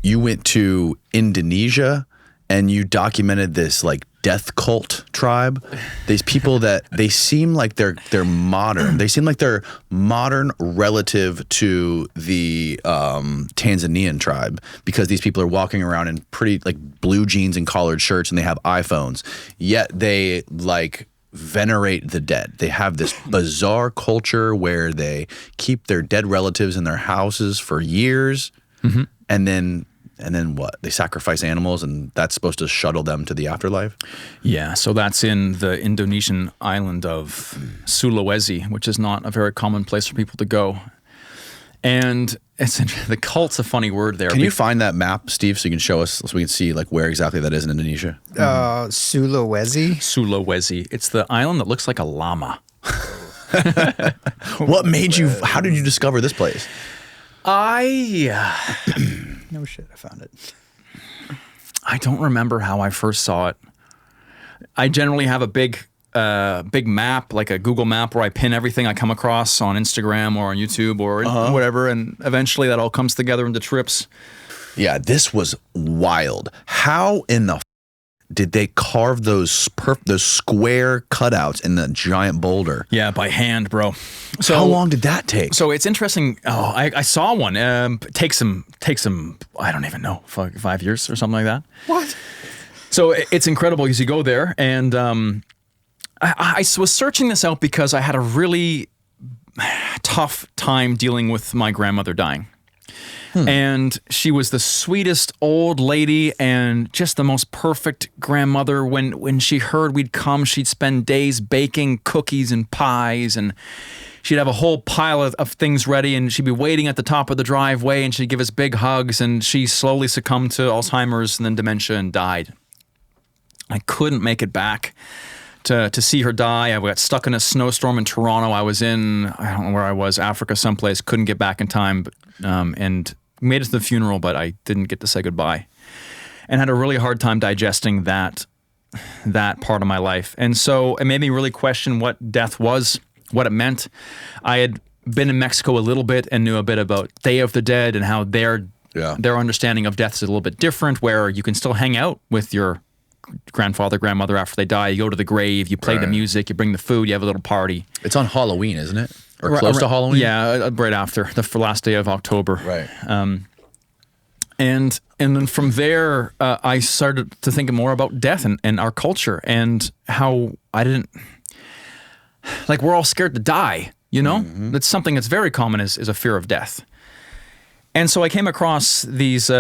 you went to Indonesia and you documented this like death cult tribe. These people that they seem like they're modern. They seem like they're modern relative to the Tanzanian tribe, because these people are walking around in pretty like blue jeans and collared shirts, and they have iPhones. Yet they like venerate the dead. They have this bizarre culture where they keep their dead relatives in their houses for years, and then what? They sacrifice animals, and that's supposed to shuttle them to the afterlife? Yeah, so that's in the Indonesian island of Sulawesi, which is not a very common place for people to go. And it's the cult's a funny word there. Can you find that map, Steve, so you can show us, so we can see like where exactly that is in Indonesia? Sulawesi? Sulawesi. It's the island that looks like a llama. What made you, how did you discover this place? No shit, I found it. I don't remember how I first saw it. I generally have a big map, like a Google map, where I pin everything I come across on Instagram or on YouTube or whatever, and eventually that all comes together into trips. Yeah, this was wild. How in the did they carve those square cutouts in the giant boulder? Yeah, by hand, bro. So how long did that take? So it's interesting. Oh, I saw one. Takes some. I don't even know, 5 years or something like that. What? So it's incredible because you go there, and I was searching this out because I had a really tough time dealing with my grandmother dying. And she was the sweetest old lady and just the most perfect grandmother. When she heard we'd come, she'd spend days baking cookies and pies, and she'd have a whole pile of things ready, and she'd be waiting at the top of the driveway, and she'd give us big hugs, and she slowly succumbed to Alzheimer's and then dementia and died. I couldn't make it back to see her die. I got stuck in a snowstorm in Toronto. I was in, I don't know where I was, Africa someplace, couldn't get back in time, and made it to the funeral, but I didn't get to say goodbye, and had a really hard time digesting that part of my life. And so it made me really question what death was, what it meant. I had been in Mexico a little bit and knew a bit about Day of the Dead and how their understanding of death is a little bit different, where you can still hang out with your grandfather, grandmother after they die. You go to the grave, you play the music, you bring the food, you have a little party. It's on Halloween, isn't it? Or close to Halloween? Yeah, right after, the last day of October. Right. And then from there, I started to think more about death and our culture, and how we're all scared to die, you know? That's something that's very common, is a fear of death. And so I came across this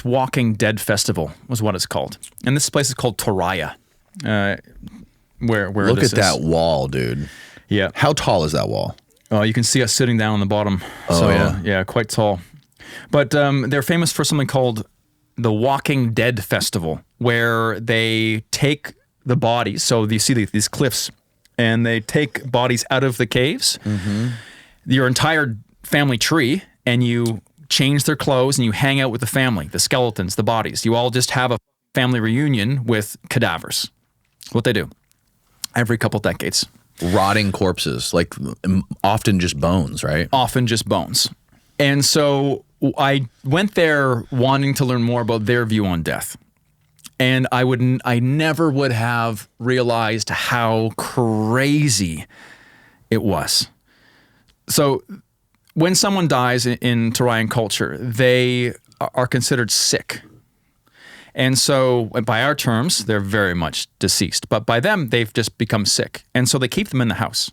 Walking Dead festival was what it's called. And this place is called Toraya, where Look at that wall, dude. Yeah. How tall is that wall? Oh, you can see us sitting down on the bottom. Oh, so, yeah. Yeah, quite tall. But they're famous for something called the Walking Dead Festival, where they take the bodies. So you see these cliffs, and they take bodies out of the caves, your entire family tree, and you change their clothes, and you hang out with the family, the skeletons, the bodies. You all just have a family reunion with cadavers. What they do every couple decades. Rotting corpses, like often just bones, right? Often just bones. And so I went there wanting to learn more about their view on death. And I never would have realized how crazy it was. So when someone dies in Torayan culture, they are considered sick. And so by our terms, they're very much deceased. But by them, they've just become sick. And so they keep them in the house.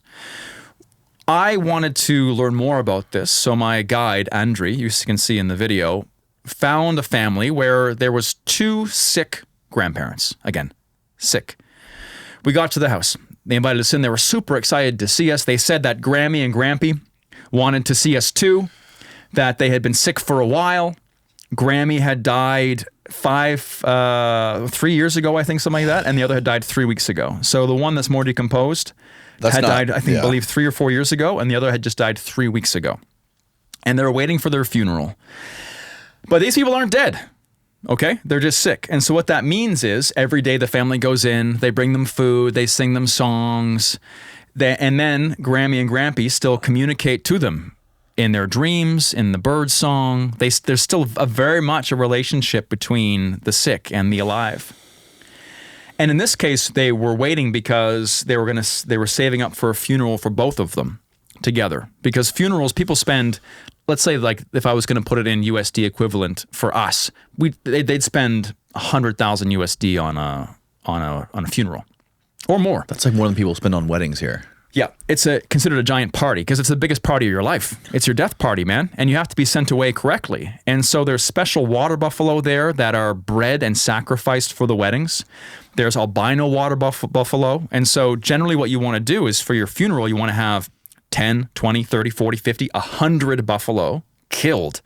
I wanted to learn more about this. So my guide, Andri, you can see in the video, found a family where there was 2 sick grandparents. Again, sick. We got to the house. They invited us in. They were super excited to see us. They said that Grammy and Grampy wanted to see us too, that they had been sick for a while. Grammy had died 3 years ago, I think, something like that, and the other had died 3 weeks ago. So the one that's more decomposed died, I believe 3 or 4 years ago, and the other had just died 3 weeks ago. And they were waiting for their funeral. But these people aren't dead, okay? They're just sick. And so what that means is every day the family goes in, they bring them food, they sing them songs, and then Grammy and Grampy still communicate to them in their dreams, in the bird song. There's still very much a relationship between the sick and the alive. And in this case, they were waiting because they were saving up for a funeral for both of them together. Because funerals, people spend, let's say, like if I was going to put it in USD equivalent for us, they'd spend 100,000 USD on a funeral or more. That's like more than people spend on weddings here. Yeah, it's considered a giant party because it's the biggest party of your life. It's your death party, man, and you have to be sent away correctly. And so there's special water buffalo there that are bred and sacrificed for the weddings. There's albino water buffalo. And so generally what you want to do is for your funeral, you want to have 10, 20, 30, 40, 50, 100 buffalo killed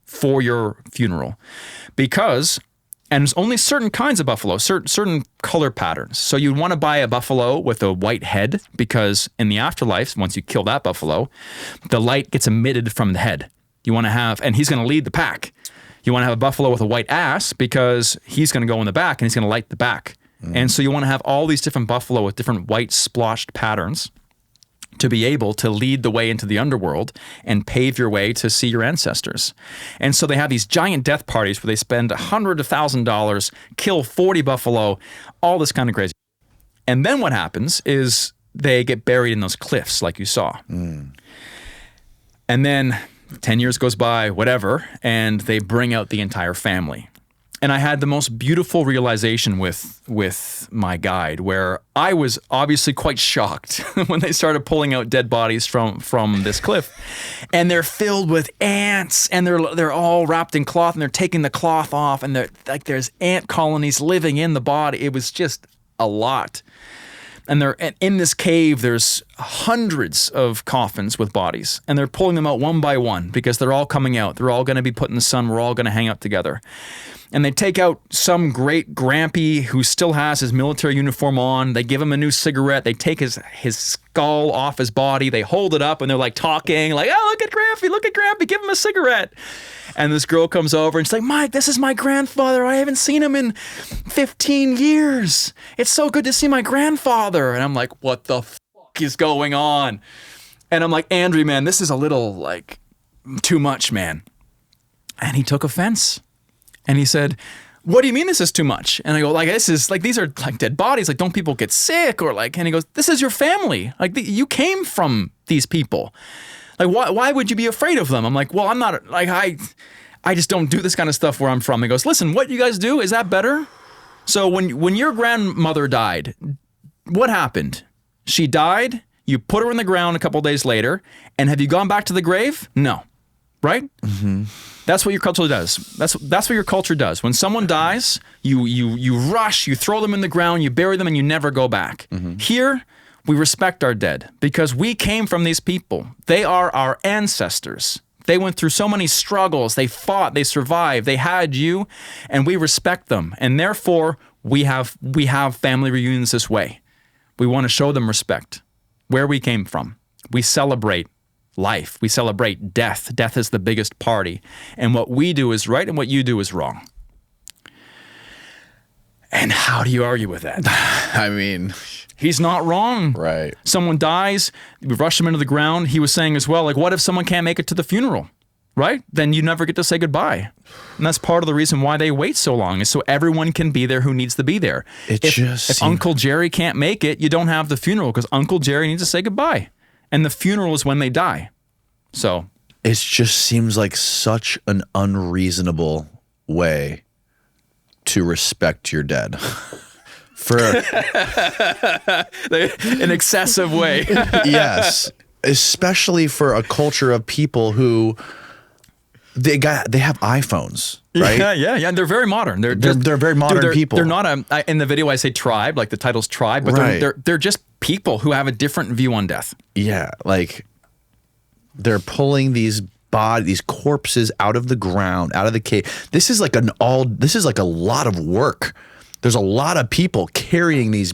for your funeral because... And there's only certain kinds of buffalo, certain color patterns. So you'd want to buy a buffalo with a white head because in the afterlife, once you kill that buffalo, the light gets emitted from the head. You want to have, and he's going to lead the pack. You want to have a buffalo with a white ass because he's going to go in the back and he's going to light the back. And so you want to have all these different buffalo with different white splotched patterns to be able to lead the way into the underworld and pave your way to see your ancestors. And so they have these giant death parties where they spend $100,000, kill 40 buffalo, all this kind of crazy. And then what happens is they get buried in those cliffs like you saw. And then 10 years goes by, whatever, and they bring out the entire family. And I had the most beautiful realization with my guide where I was obviously quite shocked when they started pulling out dead bodies from this cliff. And they're filled with ants and they're all wrapped in cloth and they're taking the cloth off and there's ant colonies living in the body. It was just a lot. And in this cave, there's hundreds of coffins with bodies and they're pulling them out one by one because they're all coming out. They're all going to be put in the sun. We're all going to hang out together. And they take out some great grampy who still has his military uniform on. They give him a new cigarette. They take his skull off his body. They hold it up and they're like talking like, oh, look at Grampy, give him a cigarette. And this girl comes over and she's like, Mike, this is my grandfather. I haven't seen him in 15 years. It's so good to see my grandfather. And I'm like, what the fuck is going on? And I'm like, Andrew, man, this is a little like too much, man. And he took offense. And he said, what do you mean this is too much? And I go, like, these are like dead bodies. Like, don't people get sick? Or like, and he goes, this is your family. Like, you came from these people. Like, why would you be afraid of them? I'm like, well, I'm not, like, I just don't do this kind of stuff where I'm from. He goes, listen, what you guys do, is that better? So when your grandmother died, what happened? She died, you put her in the ground a couple of days later, and have you gone back to the grave? No. Right? Mm-hmm. That's what your culture does. That's what your culture does. When someone dies, you rush, you throw them in the ground, you bury them, and you never go back. Mm-hmm. Here, we respect our dead because we came from these people. They are our ancestors. They went through so many struggles. They fought, they survived, they had you, and we respect them. And therefore, we have family reunions this way. We want to show them respect, where we came from. We celebrate life. We celebrate death. Death is the biggest party. And what we do is right and what you do is wrong. And how do you argue with that? I mean, he's not wrong. Right. Someone dies, we rush them into the ground. He was saying as well, like, what if someone can't make it to the funeral? Right? Then you never get to say goodbye. And that's part of the reason why they wait so long, is so everyone can be there who needs to be there. If Uncle Jerry can't make it, you don't have the funeral because Uncle Jerry needs to say goodbye. And the funeral is when they die. So it just seems like such an unreasonable way to respect your dead. For an excessive way. Yes. Especially for a culture of people who they have iPhones, right? Yeah. They're very modern. They're very modern people. They're not in the video I say tribe, like the title's tribe, but right. they're just people who have a different view on death. Yeah, like they're pulling these corpses out of the ground, out of the cave. This is like a lot of work. There's a lot of people carrying these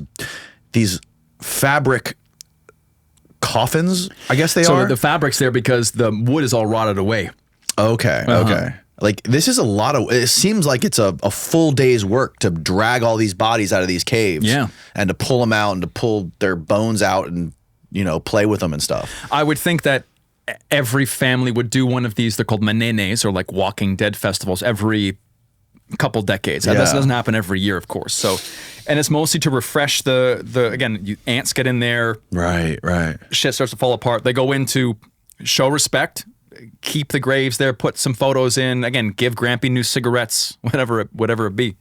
fabric coffins, I guess they are. So the fabric's there because the wood is all rotted away. Okay, okay. Like this is it seems like it's a full day's work to drag all these bodies out of these caves. Yeah. And to pull them out and to pull their bones out and, play with them and stuff. I would think that every family would do one of these. They're called manenes, or like Walking Dead festivals, every couple decades. This doesn't happen every year, of course. So, and it's mostly to refresh the again, ants get in there. Right. Shit starts to fall apart. They go in to show respect, keep the graves there, put some photos in. Again, give Grampy new cigarettes, whatever it be.